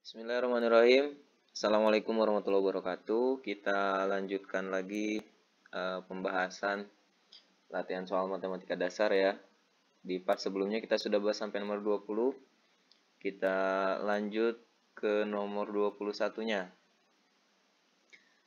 Bismillahirrahmanirrahim. Assalamualaikum warahmatullahi wabarakatuh. Kita lanjutkan lagi pembahasan latihan soal matematika dasar ya. Di part sebelumnya kita sudah bahas sampai nomor 20. Kita lanjut ke nomor 21-nya.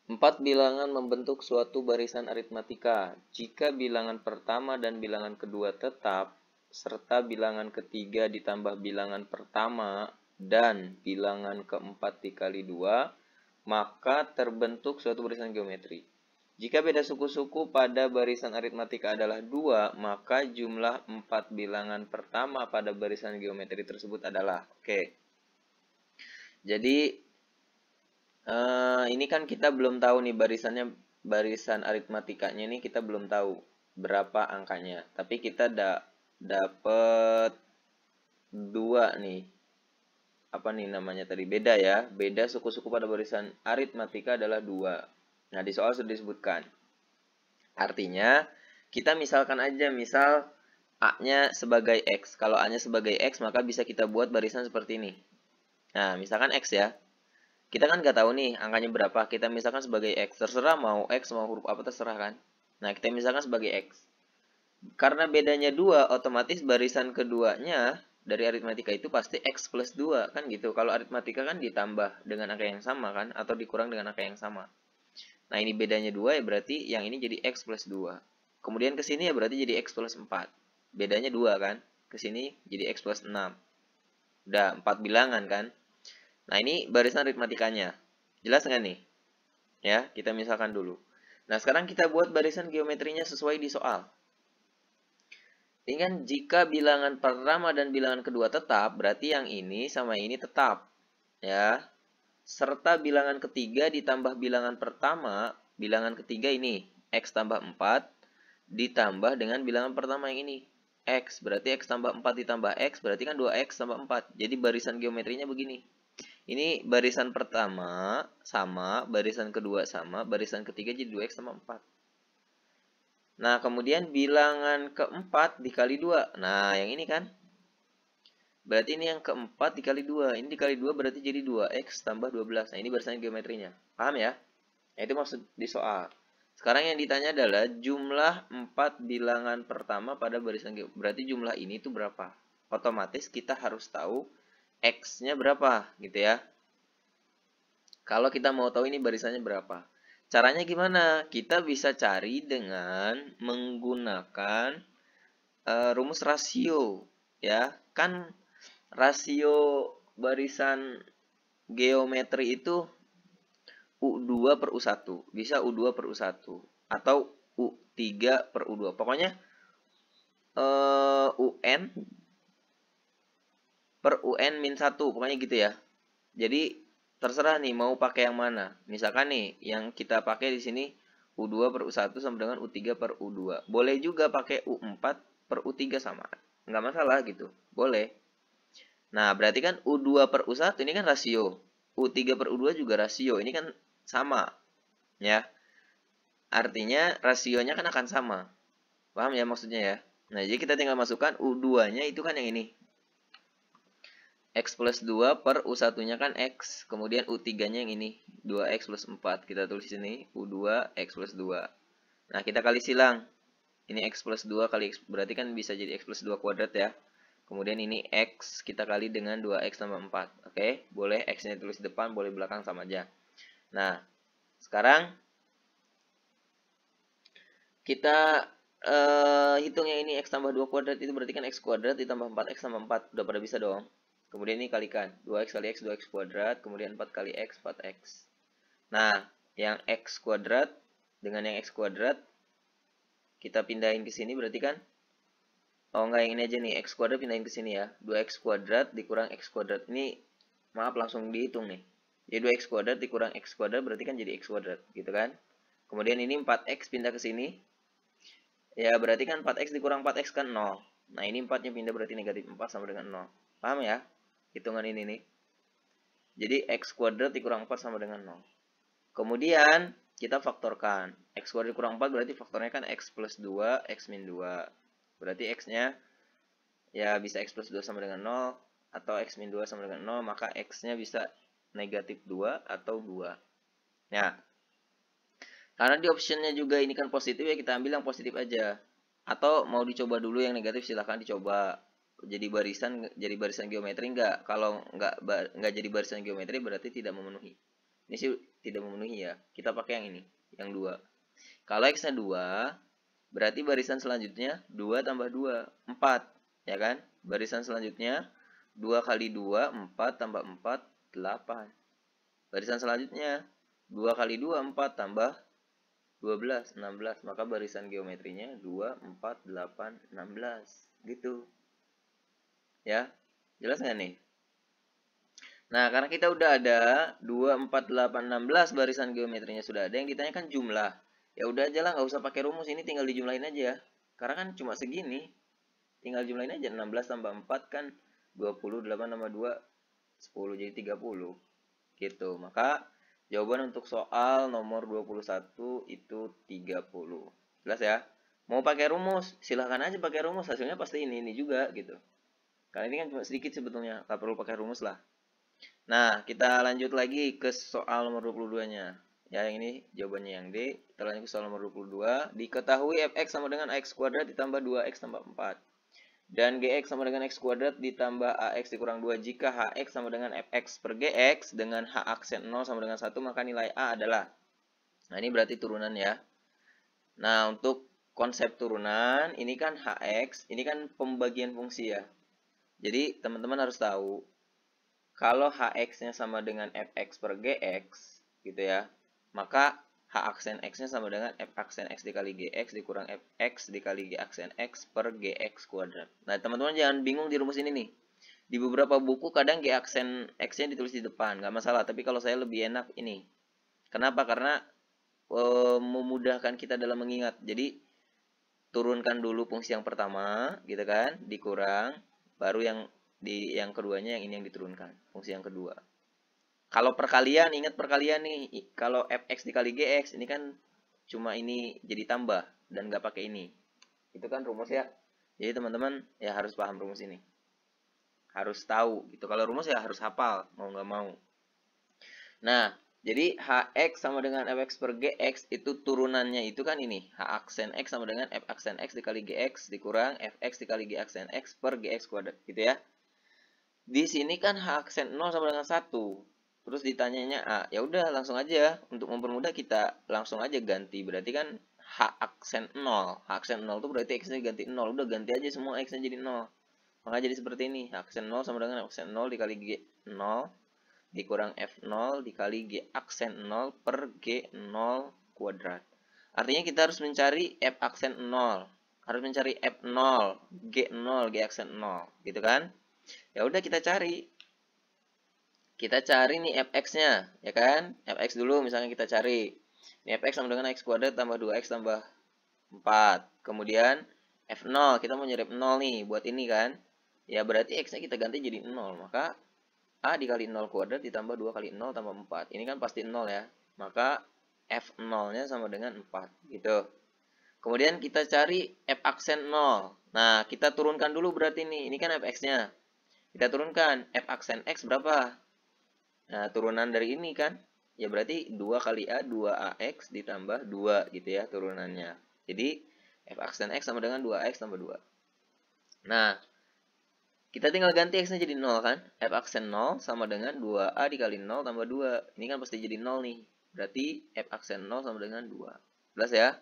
4 bilangan membentuk suatu barisan aritmatika. Jika bilangan pertama dan bilangan kedua tetap, serta bilangan ketiga ditambah bilangan pertama dan bilangan keempat dikali 2, maka terbentuk suatu barisan geometri. Jika beda suku-suku pada barisan aritmatika adalah 2, maka jumlah 4 bilangan pertama pada barisan geometri tersebut adalah. Oke. Jadi ini kan kita belum tahu nih barisan aritmatikanya ini kita belum tahu berapa angkanya. Tapi kita dapat 2 nih. Apa nih namanya tadi? Beda ya. Beda suku-suku pada barisan aritmatika adalah 2. Nah, di soal sudah disebutkan. Artinya, kita misalkan aja, misal A-nya sebagai X. Kalau A-nya sebagai X, maka bisa kita buat barisan seperti ini. Nah, misalkan X ya. Kita kan nggak tahu nih angkanya berapa. Kita misalkan sebagai X. Terserah mau X, mau huruf apa terserah kan. Nah, kita misalkan sebagai X. Karena bedanya 2, otomatis barisan keduanya dari aritmatika itu pasti X plus 2. Kan gitu. Kalau aritmatika kan ditambah dengan angka yang sama kan. Atau dikurang dengan angka yang sama. Nah, ini bedanya 2 ya berarti yang ini jadi X plus 2. Kemudian ke sini ya berarti jadi X plus 4. Bedanya 2 kan. Ke sini jadi X plus 6. Udah 4 bilangan kan. Nah, ini barisan aritmatikanya. Jelas nggak nih? Ya, kita misalkan dulu. Nah, sekarang kita buat barisan geometrinya sesuai di soal. Ini kan jika bilangan pertama dan bilangan kedua tetap, berarti yang ini sama ini tetap. Ya. Serta bilangan ketiga ditambah bilangan pertama, bilangan ketiga ini, X tambah 4, ditambah dengan bilangan pertama yang ini, X. Berarti X tambah 4 ditambah X, berarti kan 2X tambah 4. Jadi barisan geometrinya begini. Ini barisan pertama sama, barisan kedua sama, barisan ketiga jadi 2X tambah 4. Nah, kemudian bilangan keempat dikali 2. Nah, yang ini kan. Berarti ini yang keempat dikali 2. Ini dikali 2 berarti jadi 2X tambah 12. Nah, ini barisan geometrinya. Paham ya? Nah, itu maksud di soal. Sekarang yang ditanya adalah jumlah 4 bilangan pertama pada barisan geometri. Berarti jumlah ini itu berapa? Otomatis kita harus tahu X-nya berapa gitu ya. Kalau kita mau tahu ini barisannya berapa. Caranya gimana? Kita bisa cari dengan menggunakan rumus rasio. Ya, kan rasio barisan geometri itu U2 per U1. Bisa U2 per U1. Atau U3 per U2. Pokoknya UN per UN min 1. Pokoknya gitu ya. Jadi terserah nih mau pakai yang mana. Misalkan nih yang kita pakai di sini U2 per U1 sama dengan U3 per U2. Boleh juga pakai U4 per U3 sama. Nggak masalah gitu. Boleh. Nah, berarti kan U2 per U1 ini kan rasio. U3 per U2 juga rasio. Ini kan sama. Ya. Artinya rasionya kan akan sama. Paham ya maksudnya ya? Nah, jadi kita tinggal masukkan U2-nya itu kan yang ini. X plus 2 per U1-nya kan X. Kemudian U3-nya yang ini. 2X plus 4. Kita tulis di sini. U2 X plus 2. Nah, kita kali silang. Ini X plus 2 kali X. Berarti kan bisa jadi X plus 2 kuadrat ya. Kemudian ini X kita kali dengan 2X tambah 4. Oke, boleh X-nya tulis depan, boleh belakang sama aja. Nah, sekarang kita hitung yang ini X tambah 2 kuadrat itu berarti kan X kuadrat ditambah 4X tambah 4. Udah pada bisa dong. Kemudian ini kalikan. 2X kali X, 2X kuadrat. Kemudian 4 kali X, 4X. Nah, yang X kuadrat dengan yang X kuadrat kita pindahin ke sini berarti kan. Oh enggak, yang ini aja nih, X kuadrat pindahin ke sini ya. 2X kuadrat dikurang X kuadrat. Ini maaf langsung dihitung nih. Jadi 2X kuadrat dikurang X kuadrat berarti kan jadi X kuadrat gitu kan. Kemudian ini 4X pindah ke sini. Ya berarti kan 4X dikurang 4X kan 0. Nah ini 4-nya pindah berarti negatif 4 sama dengan 0. Paham ya? Hitungan ini nih. Jadi X kuadrat dikurang 4 sama dengan 0. Kemudian kita faktorkan. X kuadrat dikurang 4 berarti faktornya kan X plus 2, X min 2. Berarti X-nya ya bisa X plus 2 sama dengan 0. Atau X min 2 sama dengan 0. Maka X-nya bisa negatif 2 atau 2. Nah, karena di optionnya juga ini kan positif ya, kita ambil yang positif aja. Atau mau dicoba dulu yang negatif, silahkan dicoba. Jadi barisan geometri enggak. Kalau enggak jadi barisan geometri berarti tidak memenuhi. Ini sih tidak memenuhi ya. Kita pakai yang ini, yang 2. Kalau X-nya 2, berarti barisan selanjutnya 2 tambah 2, 4. Ya kan? Barisan selanjutnya 2 kali 2, 4 tambah 4, 8. Barisan selanjutnya 2 kali 2, 4 tambah 12, 16. Maka barisan geometrinya 2, 4, 8, 16. Gitu. Ya, jelas nggak nih? Nah, karena kita udah ada 2, 4, 8, 16 barisan geometrinya sudah ada, yang ditanyakan jumlah. Ya udah aja lah, nggak usah pakai rumus, ini tinggal dijumlahin aja. Karena kan cuma segini. Tinggal jumlahin aja, 16 tambah 4 kan 20, 8 tambah 2, 10, jadi 30. Gitu. Maka jawaban untuk soal nomor 21 itu 30. Jelas ya? Mau pakai rumus, silahkan aja pakai rumus, hasilnya pasti ini juga gitu. Karena ini kan cuma sedikit sebetulnya, nggak perlu pakai rumus lah. Nah, kita lanjut lagi ke soal nomor 22-nya. Ya, yang ini jawabannya yang D. Kita lanjut ke soal nomor 22. Diketahui fx sama dengan ax kuadrat ditambah 2x tambah 4. Dan gx sama dengan x kuadrat ditambah ax dikurang 2 jika hx sama dengan fx per gx dengan h aksen 0 sama dengan 1, maka nilai a adalah. Nah, ini berarti turunan ya. Nah, untuk konsep turunan, ini kan hx, ini kan pembagian fungsi ya. Jadi, teman-teman harus tahu, kalau hx-nya sama dengan fx per gx, gitu ya, maka h aksen x-nya sama dengan f aksen x dikali gx dikurang fx dikali g aksen x per gx kuadrat. Nah, teman-teman jangan bingung di rumus ini nih. Di beberapa buku kadang g aksen x-nya ditulis di depan, nggak masalah. Tapi kalau saya lebih enak ini. Kenapa? Karena memudahkan kita dalam mengingat. Jadi, turunkan dulu fungsi yang pertama, gitu kan, dikurang, baru yang keduanya yang ini yang diturunkan, fungsi yang kedua. Kalau perkalian, ingat perkalian nih, kalau fx dikali gx, ini kan cuma ini jadi tambah, dan nggak pakai ini. Itu kan rumus ya. Jadi teman-teman ya harus paham rumus ini. Harus tahu, gitu. Kalau rumus ya harus hafal, mau nggak mau. Nah, jadi hx sama dengan fx per gx itu turunannya itu kan ini. H aksen x sama dengan f aksen x dikali gx dikurang fx dikali g aksen x per gx kuadrat, gitu ya. Di sini kan h aksen 0 sama dengan 1. Terus ditanyanya A. Ya udah langsung aja, untuk mempermudah kita langsung aja ganti. Berarti kan H aksen 0. H aksen 0 itu berarti X-nya ganti 0. Udah ganti aja semua X-nya jadi 0. Maka jadi seperti ini. H aksen 0 sama dengan F aksen 0 dikali G 0 dikurang F0 dikali G aksen 0 per G0 kuadrat. Artinya kita harus mencari F aksen 0. Harus mencari F0, G0, G aksen 0. Gitu kan? Ya udah kita cari. Kita cari nih fx-nya, ya kan? Fx dulu misalnya kita cari. Ini fx sama dengan x kuadrat tambah 2x tambah 4. Kemudian f0, kita mau nyari 0 nih buat ini kan. Ya berarti x-nya kita ganti jadi 0. Maka a dikali 0 kuadrat ditambah 2 kali 0 tambah 4. Ini kan pasti 0 ya. Maka f0-nya sama dengan 4 gitu. Kemudian kita cari f aksen 0. Nah, kita turunkan dulu berarti nih. Ini kan fx-nya. Kita turunkan f aksen x berapa? Nah, turunan dari ini kan, ya berarti 2 kali A, 2AX ditambah 2 gitu ya turunannya. Jadi, F aksen X sama dengan 2AX tambah 2. Nah, kita tinggal ganti X-nya jadi 0 kan. F aksen 0 sama dengan 2A dikali 0 tambah 2. Ini kan pasti jadi 0 nih. Berarti F aksen 0 sama dengan 2. Jelas ya?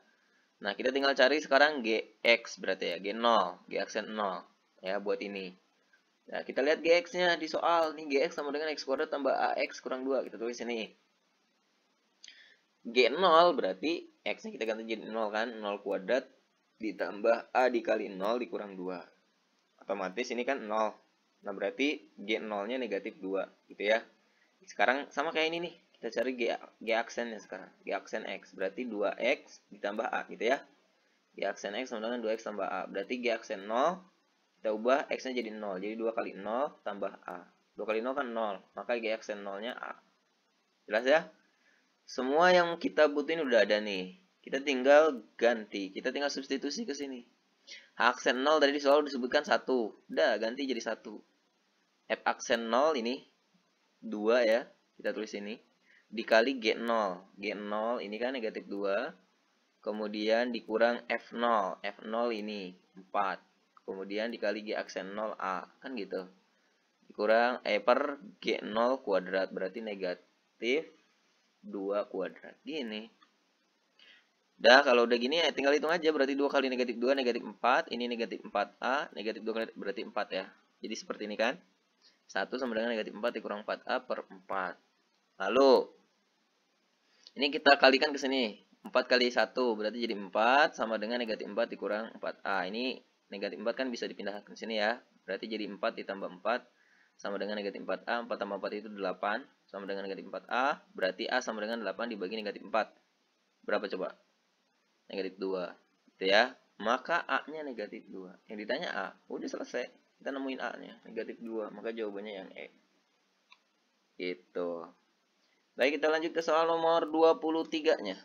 Nah, kita tinggal cari sekarang GX berarti ya. G0, G aksen 0. Ya, buat ini. Nah, kita lihat gx-nya di soal. Nih, gx sama dengan x kuadrat tambah ax kurang 2. Kita tulis ini. G0 berarti x-nya kita ganti jadi 0 kan. 0 kuadrat ditambah a dikali 0 dikurang 2. Otomatis ini kan 0. Nah, berarti G0-nya negatif 2. Gitu ya. Sekarang sama kayak ini nih. Kita cari G aksennya sekarang. G aksen x. Berarti 2x ditambah a. Gitu ya. G aksen x sama dengan 2x tambah a. Berarti G aksen 0. Kita ubah x-nya jadi 0. Jadi 2 kali 0 tambah A. 2 kali 0 kan 0. Maka G aksen 0-nya A. Jelas ya? Semua yang kita butuhin udah ada nih. Kita tinggal ganti. Kita tinggal substitusi ke sini. H aksen 0 tadi selalu disebutkan 1. Udah, ganti jadi 1. F aksen 0 ini 2 ya. kita tulis ini, dikali G0. G0 ini kan negatif 2, kemudian dikurang F0. F0 ini 4. Kemudian dikali G aksen 0A, kan gitu. Dikurang per G0 kuadrat, berarti negatif 2 kuadrat. Gini. Dah, kalau udah gini ya tinggal hitung aja, berarti 2 kali negatif 2, negatif 4. Ini negatif 4A, negatif 2 kali berarti 4 ya. Jadi seperti ini kan. 1 sama dengan negatif 4 dikurang 4A per 4. Lalu, ini kita kalikan ke sini. 4 kali 1 berarti jadi 4 sama dengan negatif 4 dikurang 4A. Ini negatif 4 kan bisa dipindahkan ke sini ya. Berarti jadi 4 ditambah 4 sama dengan negatif 4A. 4 tambah 4 itu 8 sama dengan negatif 4A. Berarti A sama dengan 8 dibagi negatif 4. Berapa coba? Negatif 2. Gitu ya. Maka A-nya negatif 2. Yang ditanya A. Udah selesai. Kita nemuin A-nya. Negatif 2. Maka jawabannya yang E. Gitu. Baik, kita lanjut ke soal nomor 23-nya.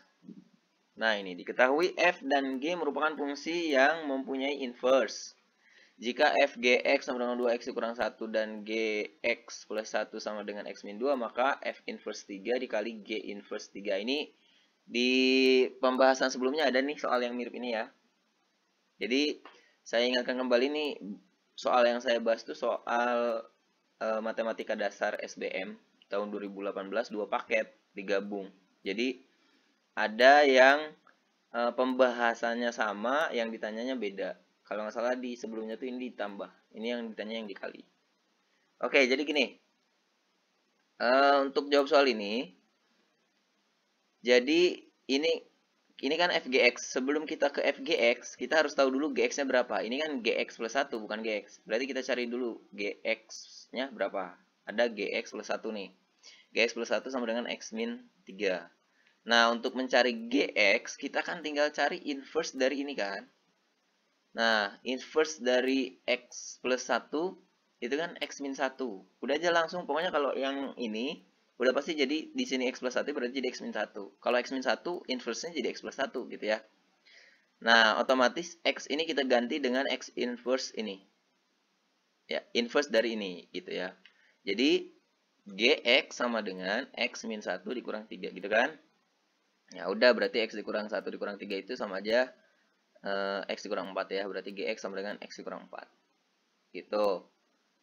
Nah, ini diketahui f dan g merupakan fungsi yang mempunyai inverse. Jika f gx sama dengan 2x dikurang 1 dan gx plus 1 sama dengan x min 2, maka f inverse 3 dikali g inverse 3. Ini di pembahasan sebelumnya ada nih soal yang mirip ini ya. Jadi, saya ingatkan kembali nih, soal yang saya bahas itu soal matematika dasar SBM tahun 2018, 2 paket digabung. Jadi ada yang pembahasannya sama, yang ditanyanya beda. Kalau nggak salah di sebelumnya tuh ini ditambah. Ini yang ditanya yang dikali. Oke, jadi gini. Untuk jawab soal ini, jadi ini kan fgx. Sebelum kita ke fgx, kita harus tahu dulu gx-nya berapa. Ini kan gx plus 1, bukan gx. Berarti kita cari dulu gx-nya berapa. Ada gx plus 1 nih. Gx plus 1 sama dengan x min 3. Nah, untuk mencari gx, kita kan tinggal cari inverse dari ini kan. Nah, inverse dari x plus 1, itu kan x min 1. Udah aja langsung, pokoknya kalau yang ini, udah pasti jadi di sini x plus 1 berarti jadi x min 1. Kalau x min 1, inverse-nya jadi x plus 1 gitu ya. Nah, otomatis x ini kita ganti dengan x inverse ini. Ya, inverse dari ini gitu ya. Jadi, gx sama dengan x min 1 dikurang 3 gitu kan. Ya udah, berarti x dikurang 1 dikurang 3 itu sama aja x dikurang 4 ya. Berarti gx sama dengan x dikurang 4. Gitu.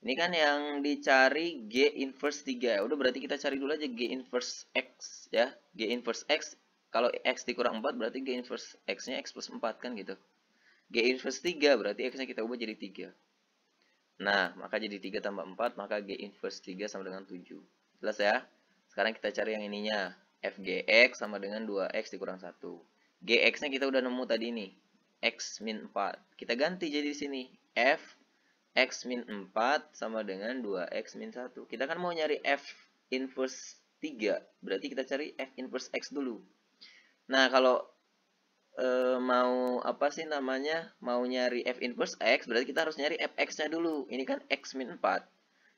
Ini kan yang dicari g inverse 3. Udah, berarti kita cari dulu aja g inverse x ya. G inverse x, kalau x dikurang 4 berarti g inverse x-nya x plus 4 kan gitu. G inverse 3 berarti x-nya kita ubah jadi 3. Nah, maka jadi 3 tambah 4, maka g inverse 3 sama dengan 7. Jelas ya? Sekarang kita cari yang ininya. Fgx sama dengan 2x dikurang 1. Gx-nya kita udah nemu tadi nih. X min 4. Kita ganti jadi di sini. F x min 4 sama dengan 2x min 1. Kita kan mau nyari f inverse 3. Berarti kita cari f inverse x dulu. Nah, kalau mau apa sih namanya, mau nyari f inverse x, berarti kita harus nyari fx-nya dulu. Ini kan x min 4.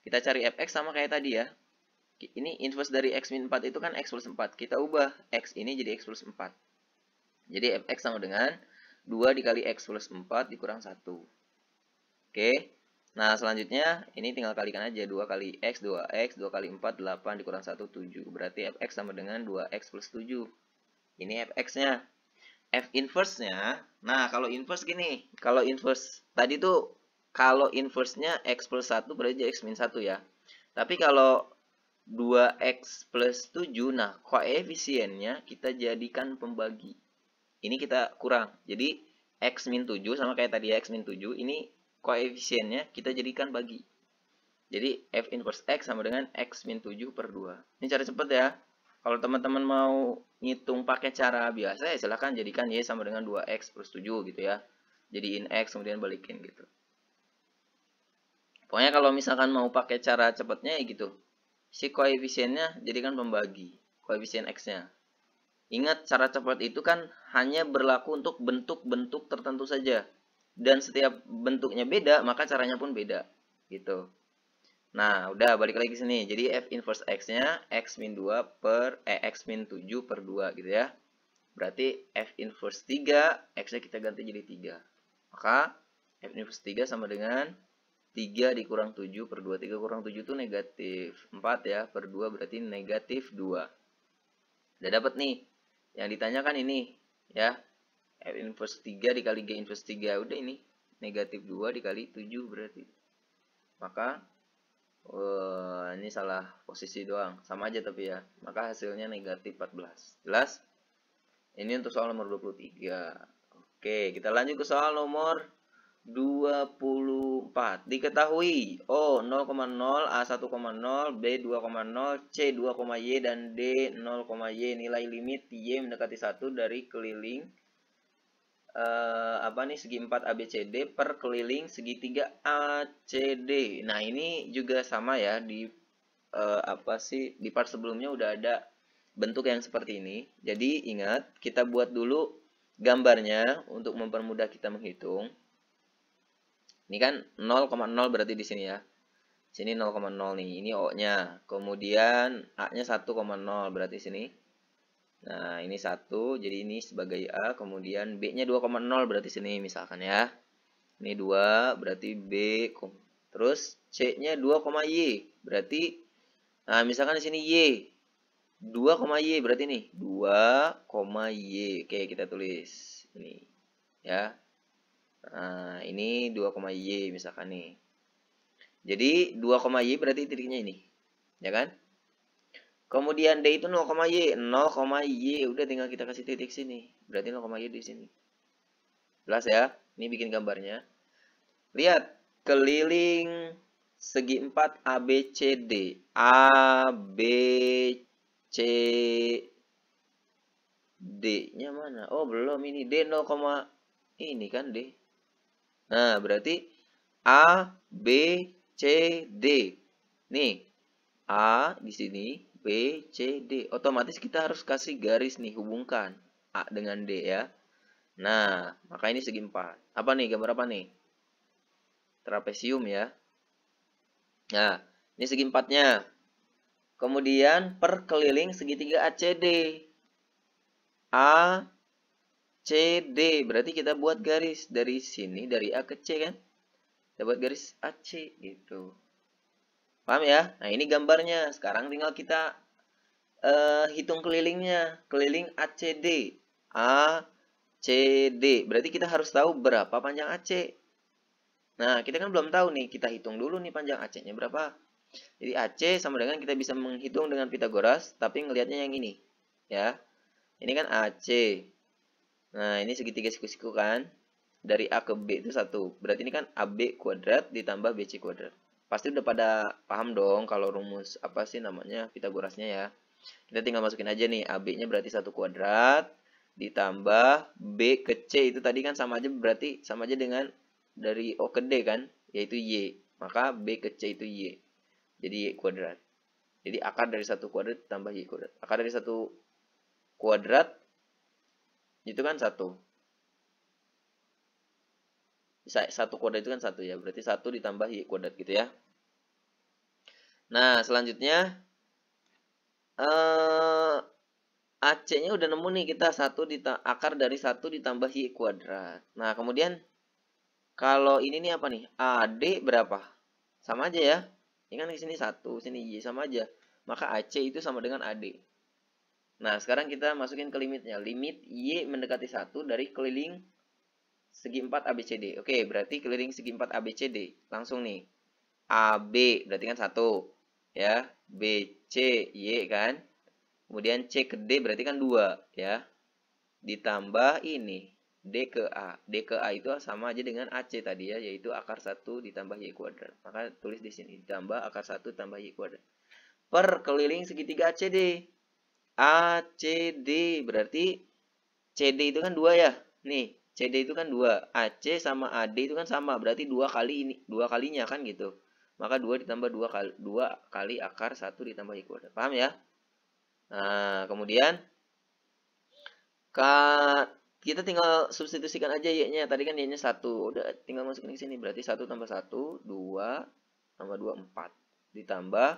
Kita cari fx sama kayak tadi ya. Ini inverse dari x min 4 itu kan x plus 4. Kita ubah x ini jadi x plus 4. Jadi fx sama dengan 2 dikali x plus 4 dikurang 1. Oke. Nah, selanjutnya ini tinggal kalikan aja. 2 kali x, 2x, 2 kali 4, 8 dikurang 1, 7. Berarti fx sama dengan 2x plus 7. Ini fx-nya. F inverse-nya, nah kalau inverse gini, kalau inverse tadi tuh kalau inverse-nya x plus 1 berarti x min 1 ya. Tapi kalau 2x plus 7, nah koefisiennya kita jadikan pembagi. Ini kita kurang. Jadi x min 7 sama kayak tadi x min 7, ini koefisiennya kita jadikan bagi. Jadi f inverse x sama dengan x min 7 per 2. Ini cara cepet ya. Kalau teman-teman mau ngitung pakai cara biasa ya silahkan jadikan y sama dengan 2x plus 7 gitu ya. Jadiin x kemudian balikin gitu. Pokoknya kalau misalkan mau pakai cara cepatnya ya gitu. Si koefisiennya jadikan pembagi. Koefisien x-nya. Ingat, cara cepat itu kan hanya berlaku untuk bentuk-bentuk tertentu saja. Dan setiap bentuknya beda, maka caranya pun beda. Gitu. Nah, udah balik lagi sini. Jadi f inverse x-nya x min 2 per x min 7 per 2 gitu ya. Berarti f inverse 3, x-nya kita ganti jadi 3. Maka f inverse 3 sama dengan 3 dikurang 7 per 2. 3 kurang 7 itu negatif 4 ya. Per 2 berarti negatif 2. Udah dapat nih. Yang ditanyakan ini. Ya. F inverse 3 dikali G inverse 3. Udah ini. Negatif 2 dikali 7 berarti. Maka ini salah posisi doang. Sama aja tapi ya. Maka hasilnya negatif 14. Jelas? Ini untuk soal nomor 23. Oke, kita lanjut ke soal nomor 24. Diketahui O 0,0, A 1,0, B 2,0, C 2,Y dan D 0,Y. Nilai limit Y mendekati 1 dari keliling segi 4 ABCD per keliling segitiga ACD. Nah, ini juga sama ya di di part sebelumnya udah ada bentuk yang seperti ini. Jadi ingat, kita buat dulu gambarnya untuk mempermudah kita menghitung. Ini kan 0,0 berarti di sini ya. Sini 0,0 nih. Ini O-nya. Kemudian A-nya 1,0 berarti sini. Nah, ini 1. Jadi ini sebagai A. Kemudian B-nya 2,0 berarti sini misalkan ya. Ini 2 berarti B. Terus C-nya 2,Y. Berarti nah, misalkan di sini Y. 2,Y berarti nih. 2,Y. Oke, kita tulis ini. Ya. Nah, ini 2,Y misalkan nih. Jadi 2,Y berarti titiknya ini. Ya kan? Kemudian D itu 0,Y. 0,Y. Udah tinggal kita kasih titik sini. Berarti 0,Y di sini. Jelas ya? Ini bikin gambarnya. Lihat. Keliling segi 4 ABCD. D-nya mana? Oh, belum ini. D 0, ini kan D. Nah, berarti A, B, C, D. Nih, A di sini, B, C, D. Otomatis kita harus kasih garis nih, hubungkan A dengan D ya. Nah, maka ini segi 4. Apa nih, gambar apa nih? Trapesium ya. Nah, ini segi 4-nya. Kemudian per keliling segitiga ACD. A, C, D. Berarti kita buat garis dari sini, dari A ke C kan? Kita buat garis AC gitu. Paham ya? Nah, ini gambarnya. Sekarang tinggal kita hitung kelilingnya. Keliling ACD. ACD. Berarti kita harus tahu berapa panjang AC. Nah, kita kan belum tahu nih. Kita hitung dulu nih panjang AC-nya berapa. Jadi AC sama dengan kita bisa menghitung dengan Pitagoras, tapi ngelihatnya yang ini. Ya. Ini kan AC. Nah, ini segitiga siku-siku kan. Dari A ke B itu 1. Berarti ini kan AB kuadrat ditambah BC kuadrat. Pasti udah pada paham dong kalau rumus apa sih namanya Pitagorasnya ya. Kita tinggal masukin aja nih. AB-nya berarti 1 kuadrat ditambah B ke C itu tadi kan sama aja, berarti sama aja dengan dari O ke D kan, yaitu Y. Maka B ke C itu Y. Jadi Y kuadrat. Jadi akar dari 1 kuadrat tambah Y kuadrat. Akar dari 1 kuadrat itu kan 1. 1 kuadrat itu kan 1 ya. Berarti 1 ditambah Y kuadrat gitu ya. Nah, selanjutnya AC-nya udah nemu nih kita akar dari 1 ditambah Y kuadrat. Nah, kemudian kalau ini nih apa nih? AD berapa? Sama aja ya. Ini kan di sini 1, sini Y sama aja. Maka AC itu sama dengan AD. Nah, sekarang kita masukin ke limitnya. Limit Y mendekati 1 dari keliling segi 4 ABCD. Oke, berarti keliling segi 4 ABCD. Langsung nih. AB berarti kan 1. Ya. BC, Y kan. Kemudian C ke D berarti kan 2. Ya. Ditambah ini. D ke A. D ke A itu sama aja dengan AC tadi ya. Yaitu akar 1 ditambah Y kuadrat. Maka tulis di sini. Ditambah akar 1 tambah Y kuadrat. Per keliling segitiga ACD. ACD berarti CD itu kan 2 ya. Nih, CD itu kan 2. AC sama AD itu kan sama. Berarti 2 kali ini, 2 kalinya kan gitu. Maka 2 ditambah 2 kali akar 1 ditambah Y kuadrat. Paham ya? Nah, kemudian kita tinggal substitusikan aja Y-nya. Tadi kan Y-nya 1. Udah tinggal masukin ke sini. Berarti 1 tambah 1, 2 tambah 2, 4. Ditambah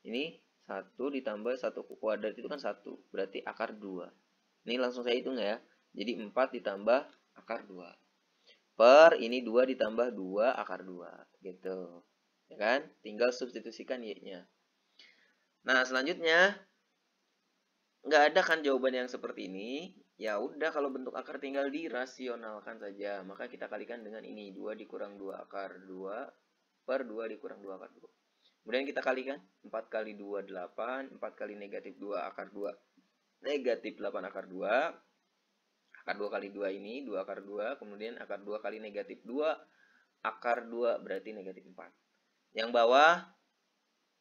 ini 1 ditambah 1 kuadrat itu kan 1. Berarti akar 2. Ini langsung saya hitung ya. Jadi 4 ditambah akar 2. per ini 2 ditambah 2 akar 2 gitu. Ya kan? Tinggal substitusikan y-nya. Nah, selanjutnya nggak ada kan jawaban yang seperti ini. Ya udah, kalau bentuk akar tinggal dirasionalkan saja. Maka kita kalikan dengan ini, 2 dikurang 2 akar 2 per 2 dikurang 2 akar 2. Kemudian kita kalikan, 4 kali 2 8, 4 kali negatif 2 akar 2 negatif 8 akar 2. Akar 2 kali 2 ini 2 akar 2, kemudian akar 2 kali negatif 2 akar 2 berarti negatif 4. Yang bawah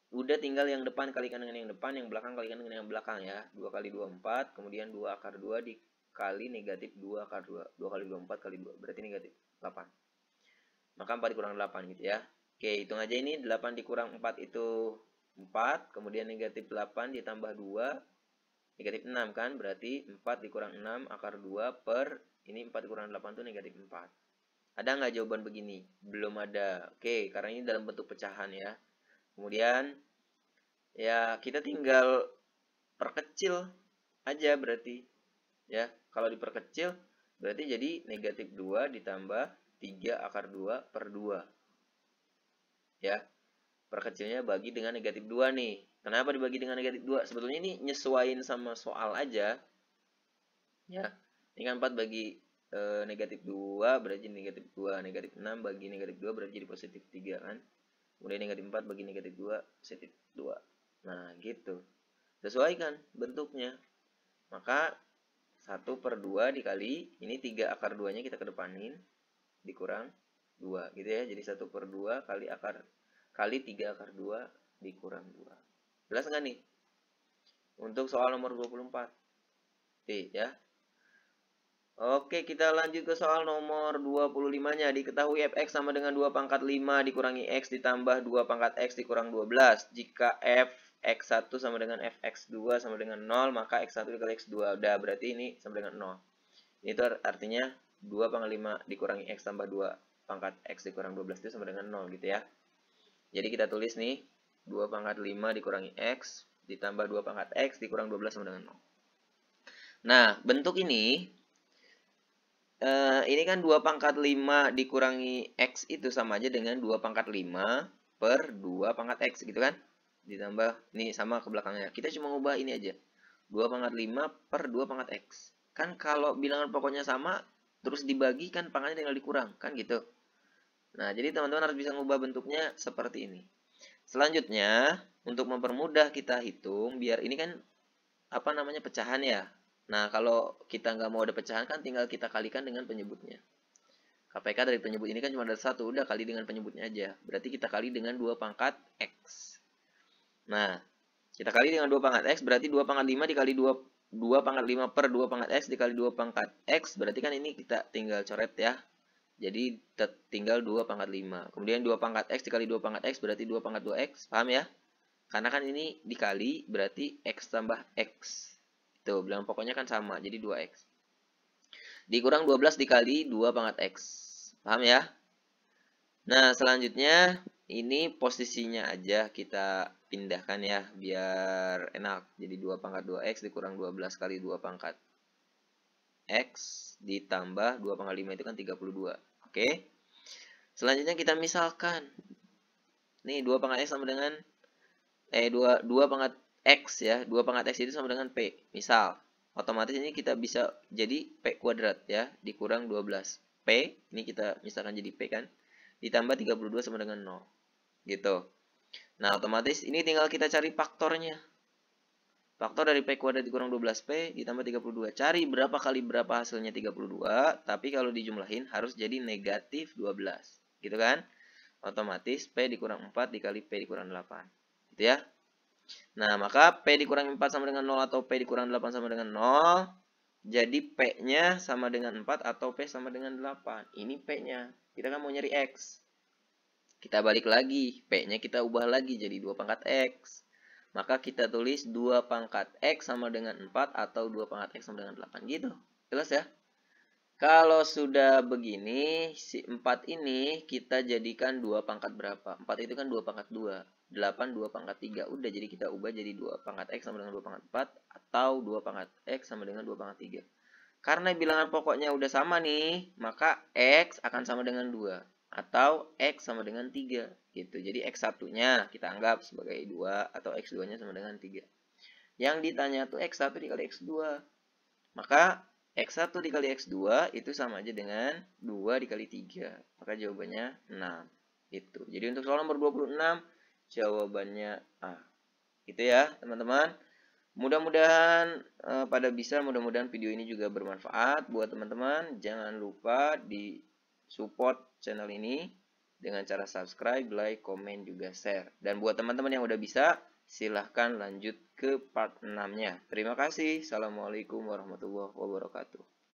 udah tinggal yang depan kalikan dengan yang depan, yang belakang kalikan dengan yang belakang ya. 2 kali 2 4, kemudian 2 akar 2 dikali negatif 2 akar 2. 2 kali 2 4 kali 2 berarti negatif 8. Maka 4 dikurang 8 gitu ya. Oke, hitung aja ini 8 dikurang 4 itu 4, kemudian negatif 8 ditambah 2 negatif 6 kan, berarti 4 dikurang 6 akar 2 per ini 4 dikurang 8 itu negatif 4. Ada nggak jawaban begini? Belum ada. Oke, karena ini dalam bentuk pecahan ya. Kemudian ya kita tinggal perkecil aja berarti ya. Kalau diperkecil berarti jadi negatif 2 ditambah 3 akar 2 per 2 ya. Perkecilnya bagi dengan negatif 2 nih. Kenapa dibagi dengan negatif 2? Sebetulnya ini nyesuaiin sama soal aja ya. Ini kan 4 bagi negatif 2 berarti negatif 2, negatif 6 bagi negatif 2 berarti jadi positif 3 kan. Kemudian negatif 4 bagi negatif 2 positif 2. Nah gitu, sesuaikan bentuknya. Maka 1 per 2 dikali ini 3 akar 2 nya kita kedepanin dikurang 2 gitu ya. Jadi 1 per 2 kali akar kali 3 akar 2 dikurang 2. Jelas nggak nih? Untuk soal nomor 24 ya. Oke, kita lanjut ke soal nomor 25-nya. Diketahui fx sama dengan 2 pangkat 5 dikurangi x ditambah 2 pangkat x dikurang 12. Jika fx1 sama dengan fx2 sama dengan 0, maka x1 dikali x2. Udah, berarti ini sama dengan 0. Itu artinya 2 pangkat 5 dikurangi x tambah 2 pangkat x dikurang 12 itu sama dengan 0 gitu ya. Jadi kita tulis nih, 2 pangkat 5 dikurangi x ditambah 2 pangkat x dikurang 12 sama dengan 0. Nah, bentuk ini kan 2 pangkat 5 dikurangi x itu sama aja dengan 2 pangkat 5 per 2 pangkat x gitu kan. Ditambah, ini sama ke belakangnya. Kita cuma ngubah ini aja. 2 pangkat 5 per 2 pangkat x. Kan kalau bilangan pokoknya sama, terus dibagi kan pangkatnya tinggal dikurang. Kan gitu. Nah, jadi teman-teman harus bisa ngubah bentuknya seperti ini. Selanjutnya, untuk mempermudah kita hitung, biar ini kan apa namanya pecahan ya. Nah, kalau kita nggak mau ada pecahan kan tinggal kita kalikan dengan penyebutnya. KPK dari penyebut ini kan cuma ada satu, udah kali dengan penyebutnya aja. Berarti kita kali dengan 2 pangkat x. Nah, kita kali dengan 2 pangkat x, berarti 2 pangkat 5 dikali 2 pangkat 5 per 2 pangkat x dikali 2 pangkat x. Berarti kan ini kita tinggal coret ya. Jadi tinggal 2 pangkat 5. Kemudian 2 pangkat x dikali 2 pangkat x berarti 2 pangkat 2x. Paham ya? Karena kan ini dikali berarti x tambah x. Tuh, bilangan pokoknya kan sama, jadi 2x. Dikurang 12 dikali 2 pangkat x. Paham ya? Nah, selanjutnya ini posisinya aja kita pindahkan ya, biar enak. Jadi 2 pangkat 2x dikurang 12 kali 2 pangkat x ditambah 2 pangkat 5 itu kan 32. Oke? Selanjutnya kita misalkan. Nih, 2 pangkat x sama dengan 2 pangkat x ya, 2 pangkat x itu sama dengan P. Misal, otomatis ini kita bisa jadi P kuadrat ya, dikurang 12. P, ini kita misalkan jadi P kan, ditambah 32 sama dengan 0. Gitu. Nah, otomatis ini tinggal kita cari faktornya. Faktor dari P kuadrat dikurang 12P ditambah 32. Cari berapa kali berapa hasilnya 32, tapi kalau dijumlahin harus jadi negatif 12. Gitu kan? Otomatis P dikurang 4 dikali P dikurang 8. Gitu ya. Nah, maka P dikurang 4 sama dengan 0 atau P dikurang 8 sama dengan 0. Jadi P-nya sama dengan 4 atau P sama dengan 8. Ini P-nya. Kita kan mau nyari X. Kita balik lagi. P-nya kita ubah lagi jadi 2 pangkat X. Maka kita tulis 2 pangkat X sama dengan 4 atau 2 pangkat X sama dengan 8. Gitu. Jelas ya? Kalau sudah begini, si 4 ini kita jadikan 2 pangkat berapa? 4 itu kan 2 pangkat 2. 8 2 pangkat 3. Udah, jadi kita ubah jadi 2 pangkat X sama dengan 2 pangkat 4. Atau 2 pangkat X sama dengan 2 pangkat 3. Karena bilangan pokoknya udah sama nih, maka X akan sama dengan 2. Atau X sama dengan 3. Gitu. Jadi X1-nya kita anggap sebagai 2 atau X2-nya sama dengan 3. Yang ditanya tuh X1 dikali X2. Maka X1 dikali X2 itu sama aja dengan 2 dikali 3. Maka jawabannya 6. Itu. Jadi untuk soal nomor 26, jawabannya A. Gitu ya, teman-teman. Mudah-mudahan mudah-mudahan video ini juga bermanfaat buat teman-teman. Jangan lupa di support channel ini dengan cara subscribe, like, komen, juga share. Dan buat teman-teman yang udah bisa, silahkan lanjut ke part 6-nya. Terima kasih. Assalamualaikum warahmatullahi wabarakatuh.